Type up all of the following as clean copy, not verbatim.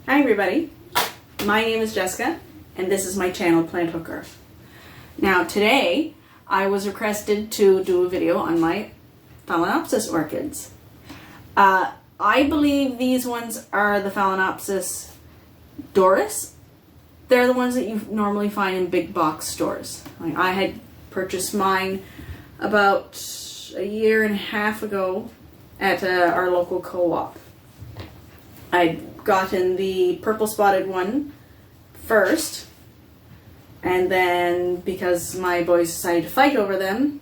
Hi everybody, my name is Jessica and this is my channel Plant Hooker. Now today I was requested to do a video on my Phalaenopsis orchids. I believe these ones are the Phalaenopsis Doris. They're the ones that you normally find in big box stores. I had purchased mine about a year and a half ago at our local co-op. I'd gotten the purple spotted one first, and then because my boys decided to fight over them,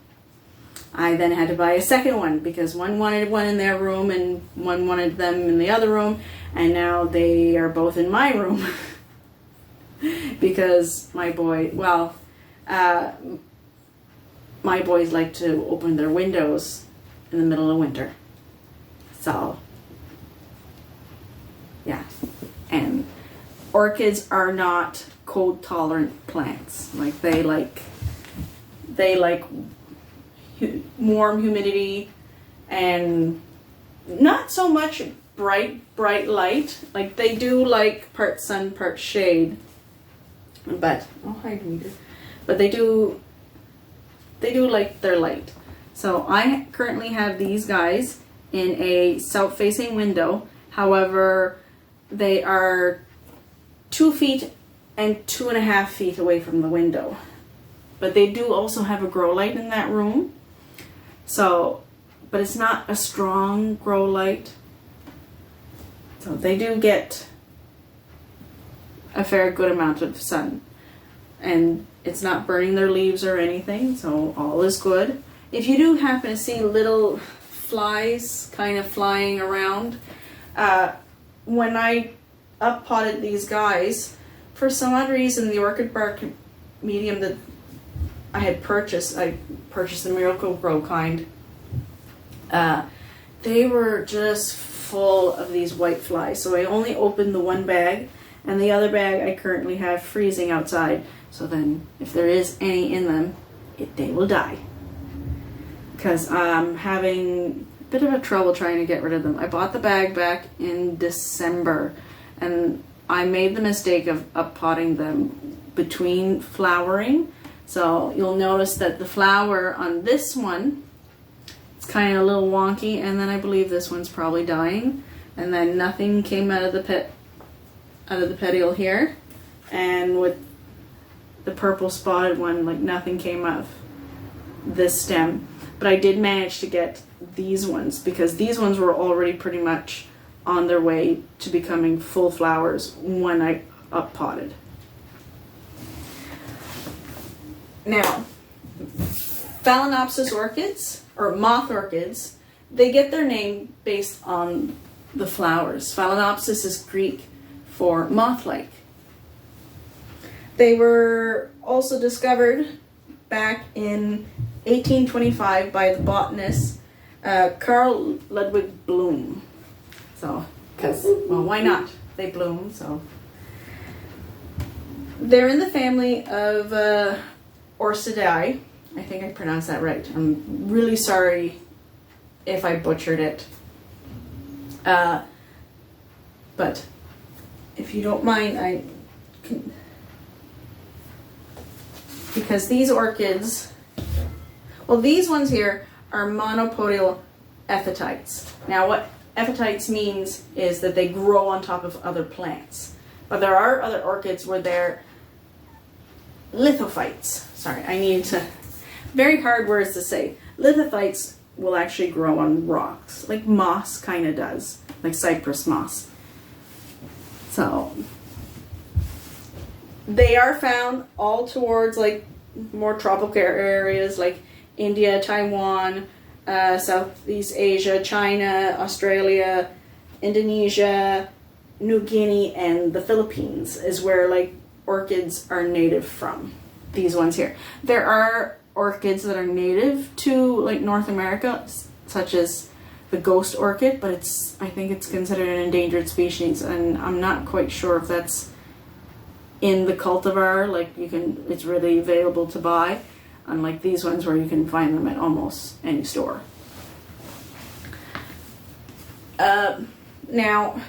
I then had to buy a second one because one wanted one in their room and one wanted them in the other room, and now they are both in my room because my boys like to open their windows in the middle of winter. So yeah, and orchids are not cold tolerant plants. Like they like warm humidity and not so much bright light. Like they do like part sun, part shade. But but they do like their light. So I currently have these guys in a south-facing window. However, they are 2 feet and 2.5 feet away from the window. But they do also have a grow light in that room. So, but it's not a strong grow light. So they do get a fair good amount of sun. And it's not burning their leaves or anything, so all is good. If you do happen to see little flies kind of flying around, when I up-potted these guys, for some odd reason, the orchid bark medium that I purchased the Miracle-Gro kind, they were just full of these white flies. So I only opened the one bag, and the other bag I currently have freezing outside. So then, if there is any in them, they will die. Because I'm having a bit of a trouble trying to get rid of them. I bought the bag back in December, and I made the mistake of up-potting them between flowering. So you'll notice that the flower on this one, it's kind of a little wonky, and then I believe this one's probably dying. And then nothing came out of the petiole here, and with the purple spotted one, like nothing came out of this stem. But I did manage to get these ones because these ones were already pretty much on their way to becoming full flowers when I up-potted. Now, Phalaenopsis orchids, or moth orchids, they get their name based on the flowers. Phalaenopsis is Greek for moth-like. They were also discovered back in 1825 by the botanist Carl Ludwig Bloom. So, well, why not? They bloom, so. They're in the family of Orchidae. I think I pronounced that right. I'm really sorry if I butchered it. But if you don't mind, I can, because these orchids, well, these ones here are monopodial epiphytes. Now, what epiphytes means is that they grow on top of other plants. But there are other orchids where they're lithophytes. Sorry, I need to, very hard words to say. Lithophytes will actually grow on rocks, like moss kind of does, like cypress moss. So, they are found all towards like more tropical areas like India, Taiwan, Southeast Asia, China, Australia, Indonesia, New Guinea, and the Philippines is where like orchids are native from. These ones here. There are orchids that are native to like North America, such as the ghost orchid, but I think it's considered an endangered species, and I'm not quite sure if that's in the cultivar, like it's really available to buy, unlike these ones where you can find them at almost any store. Now,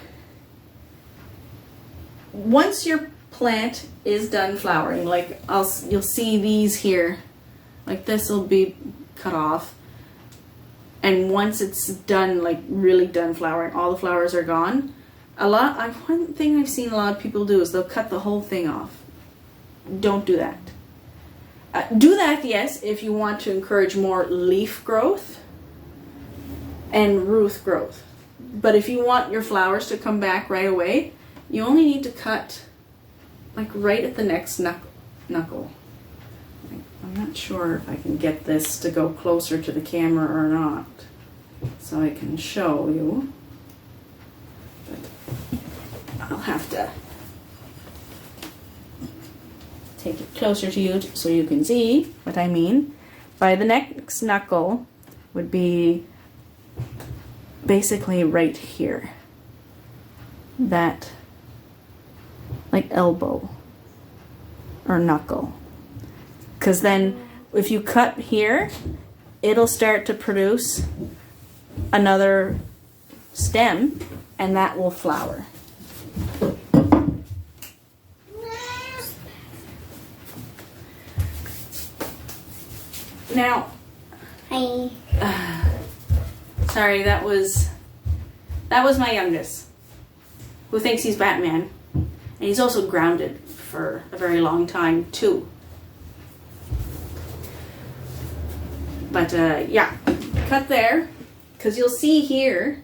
once your plant is done flowering, like you'll see these here, like this will be cut off, and once it's done, like really done flowering, all the flowers are gone. One thing I've seen a lot of people do is they'll cut the whole thing off. Don't do that. Do that, yes, if you want to encourage more leaf growth and root growth. But if you want your flowers to come back right away, you only need to cut like right at the next knuckle. I'm not sure if I can get this to go closer to the camera or not, so I can show you. But I'll have to take it closer to you so you can see what I mean. By the next knuckle would be basically right here. That like elbow or knuckle. Because then if you cut here, it'll start to produce another stem and that will flower. Now, Hi. Sorry, that was my youngest, who thinks he's Batman, and he's also grounded for a very long time too. But yeah, cut there, because you'll see here,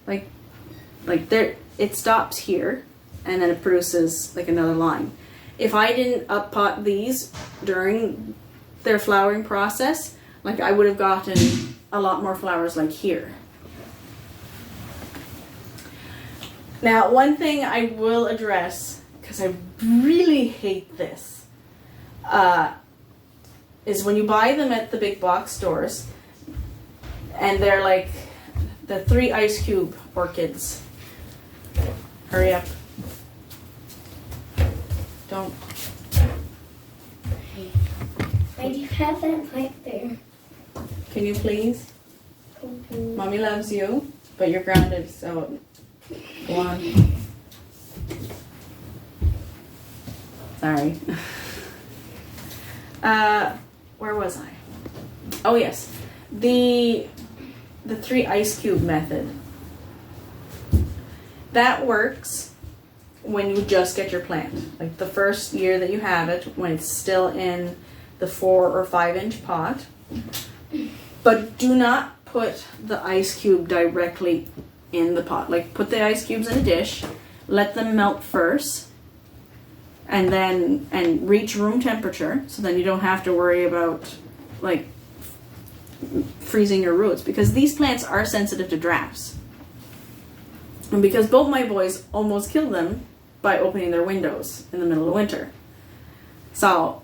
like there, it stops here, and then it produces like another line. If I didn't up pot these during their flowering process, like I would have gotten a lot more flowers like here. Now, one thing I will address, because I really hate this, is when you buy them at the big box stores, and they're like the 3 ice cube orchids. Hurry up. Don't. I do have that right there. Can you please? Okay. Mommy loves you, but you're grounded, so go on. Sorry. Where was I? Oh yes, the 3 ice cube method. That works when you just get your plant, like the first year that you have it, when it's still in the 4 or 5 inch pot. But do not put the ice cube directly in the pot. Like, put the ice cubes in a dish, let them melt first, and reach room temperature, so then you don't have to worry about like freezing your roots, because these plants are sensitive to drafts. And because both my boys almost killed them by opening their windows in the middle of winter. So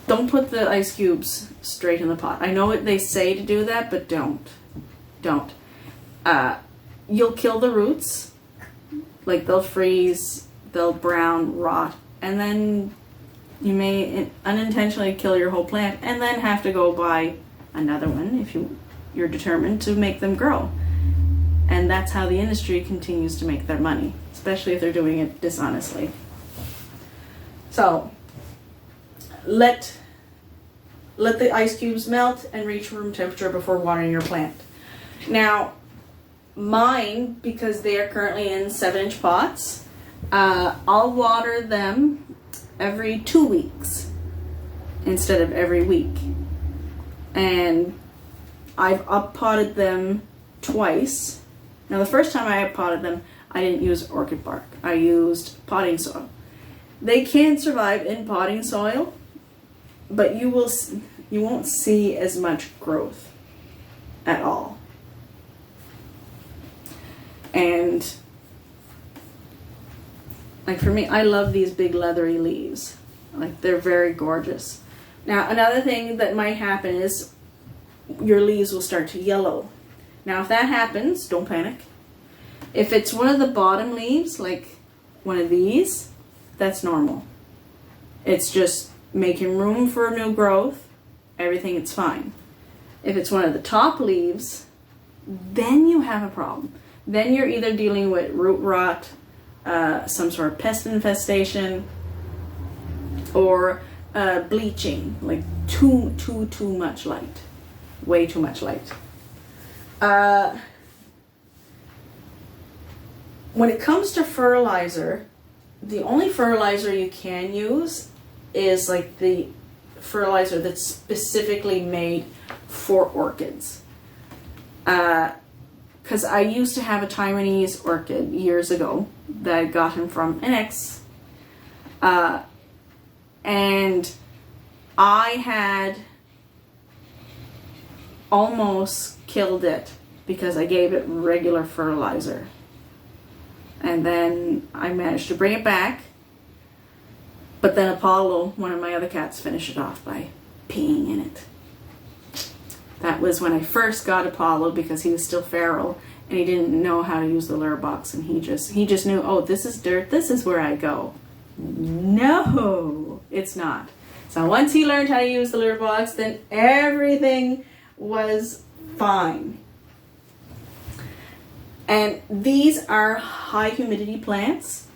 don't put the ice cubes straight in the pot. I know what they say to do that, but don't. You'll kill the roots. Like, they'll freeze, they'll brown, rot, and then you may unintentionally kill your whole plant and then have to go buy another one if you're determined to make them grow. And that's how the industry continues to make their money, especially if they're doing it dishonestly. So let the ice cubes melt and reach room temperature before watering your plant. Now, mine, because they are currently in 7 inch pots, I'll water them every 2 weeks instead of every week. And I've up potted them twice. Now, the first time I up potted them, I didn't use orchid bark. I used potting soil. They can survive in potting soil, but you won't see as much growth at all. And like, for me, I love these big leathery leaves. Like, they're very gorgeous. Now, another thing that might happen is your leaves will start to yellow. Now, if that happens, don't panic. If it's one of the bottom leaves, like one of these, that's normal. It's just making room for new growth. Everything, it's fine. If it's one of the top leaves, then you have a problem. Then you're either dealing with root rot, some sort of pest infestation, or bleaching, like too much light, way too much light. When it comes to fertilizer, the only fertilizer you can use is like the fertilizer that's specifically made for orchids. Because I used to have a Taiwanese orchid years ago that I got him from an ex. And I had almost killed it because I gave it regular fertilizer. And then I managed to bring it back. But then Apollo, one of my other cats, finished it off by peeing in it. That was when I first got Apollo, because he was still feral and he didn't know how to use the litter box, and he just knew, oh, this is dirt, this is where I go. No, it's not. So once he learned how to use the litter box, then everything was fine. And these are high humidity plants.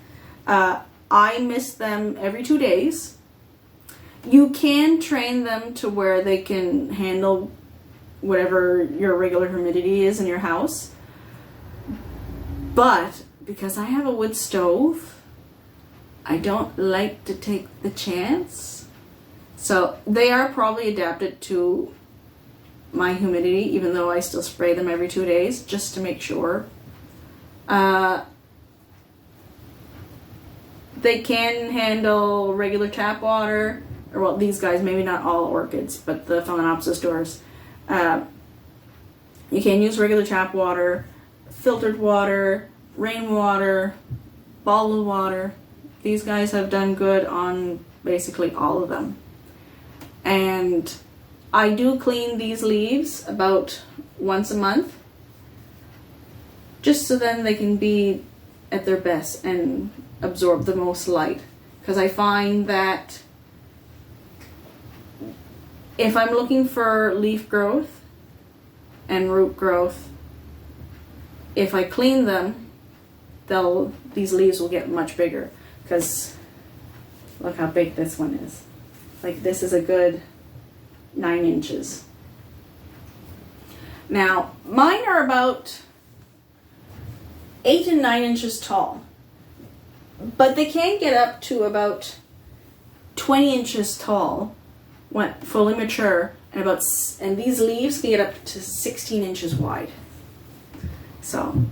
I mist them every 2 days. You can train them to where they can handle whatever your regular humidity is in your house. But because I have a wood stove, I don't like to take the chance. So they are probably adapted to my humidity, even though I still spray them every 2 days just to make sure. They can handle regular tap water, or well, these guys, maybe not all orchids, but the Phalaenopsis doors. You can use regular tap water, filtered water, rainwater, bottled water. These guys have done good on basically all of them. And I do clean these leaves about once a month, just so then they can be at their best and absorb the most light. Because I find that if I'm looking for leaf growth and root growth, if I clean them, these leaves will get much bigger. Because look how big this one is. Like, this is a good 9 inches. Now, mine are about 8 and 9 inches tall, but they can get up to about 20 inches tall when fully mature, and these leaves can get up to 16 inches wide. So,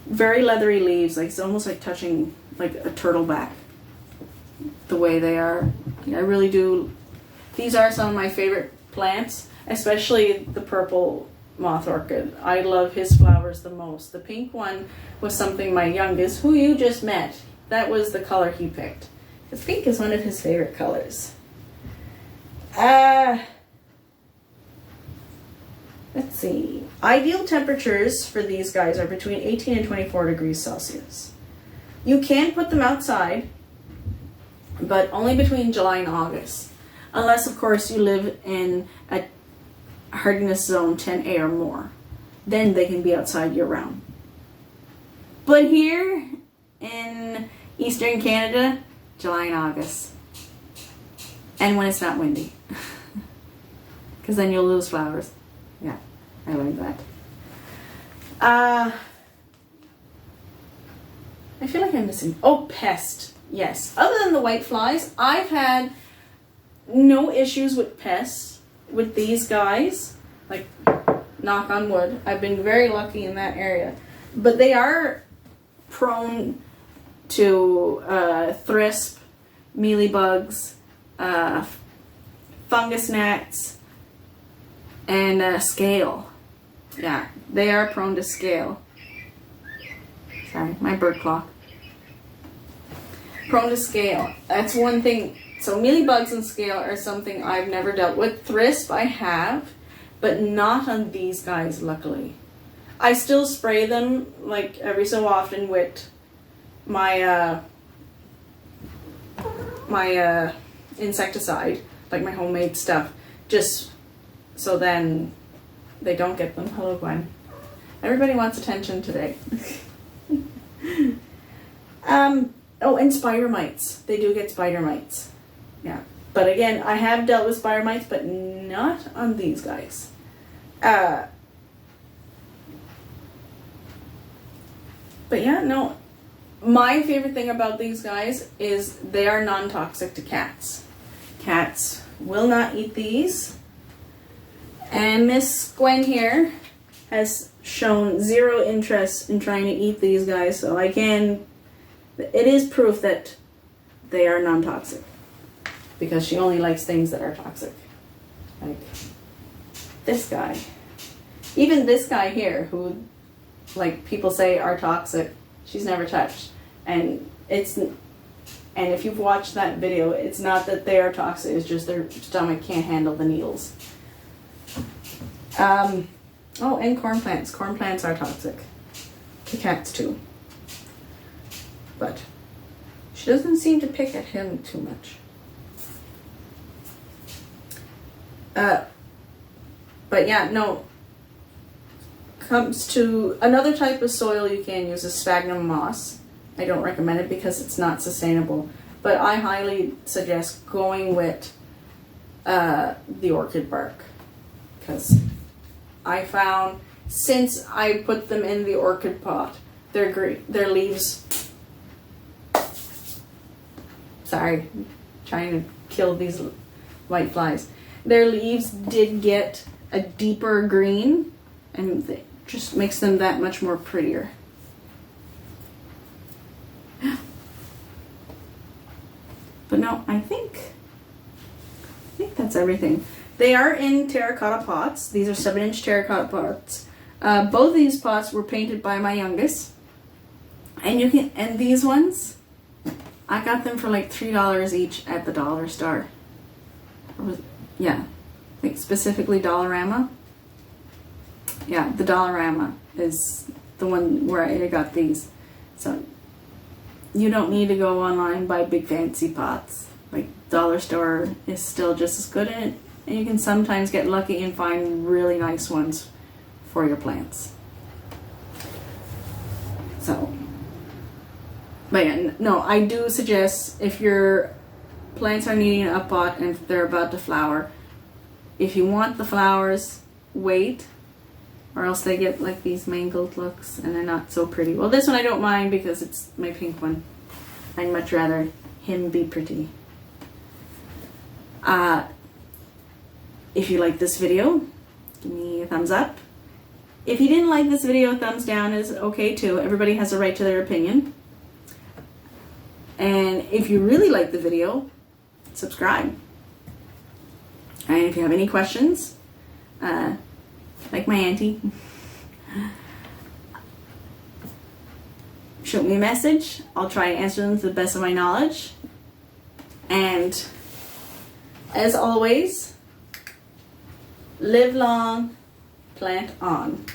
very leathery leaves, like it's almost like touching like a turtle back, the way they are. I really do. These are some of my favorite plants, especially the purple moth orchid. I love his flowers the most. The pink one was something my youngest, who you just met, that was the color he picked. Because pink is one of his favorite colors. Let's see. Ideal temperatures for these guys are between 18 and 24 degrees Celsius. You can put them outside, but only between July and August. Unless, of course, you live in a hardiness zone 10A or more. Then they can be outside year-round. But here in Eastern Canada, July and August. And when it's not windy. Because then you'll lose flowers. Yeah, I learned that. I feel like I'm missing. Oh, pest. Yes. Other than the white flies, I've had no issues with pests with these guys. Like, knock on wood. I've been very lucky in that area. But they are prone to thrisp, mealybugs, fungus gnats, and scale. Yeah, they are prone to scale. Sorry, my bird clock. Prone to scale. That's one thing. So mealybugs and scale are something I've never dealt with. Thrisp I have, but not on these guys, luckily. I still spray them like every so often with my insecticide, like my homemade stuff, just so then they don't get them. Hello, Gwen. Everybody wants attention today. Oh, and spider mites. They do get spider mites. Yeah. But again, I have dealt with spider mites, but not on these guys. But yeah, no. My favorite thing about these guys is they are non-toxic to cats. Cats will not eat these. And Miss Gwen here has shown zero interest in trying to eat these guys, so it is proof that they are non-toxic. Because she only likes things that are toxic. Like this guy. Even this guy here, who like people say are toxic, she's never touched. And if you've watched that video, it's not that they are toxic, it's just their stomach can't handle the needles. Oh, and corn plants. Corn plants are toxic. To cats too. But she doesn't seem to pick at him too much. But yeah, no. Comes to another type of soil you can use is sphagnum moss. I don't recommend it because it's not sustainable. But I highly suggest going with the orchid bark. Because I found since I put them in the orchid pot, their leaves. Sorry, trying to kill these white flies. Their leaves did get a deeper green, and it just makes them that much more prettier. But no, I think that's everything. They are in terracotta pots. These are 7-inch terracotta pots. Both of these pots were painted by my youngest. And these ones, I got them for like $3 each at the dollar store. Yeah, I think specifically Dollarama. Yeah, the Dollarama is the one where I got these. So you don't need to go online and buy big fancy pots. Like dollar store is still just as good in it. And you can sometimes get lucky and find really nice ones for your plants. So, but yeah, no, I do suggest if your plants are needing a pot and if they're about to flower, if you want the flowers, wait, or else they get like these mangled looks and they're not so pretty. Well, this one I don't mind because it's my pink one. I'd much rather him be pretty. If you like this video, give me a thumbs up. If you didn't like this video, a thumbs down is okay too. Everybody has a right to their opinion. And if you really like the video, subscribe. And if you have any questions, like my auntie, shoot me a message. I'll try to answer them to the best of my knowledge. And as always, live long, plant on.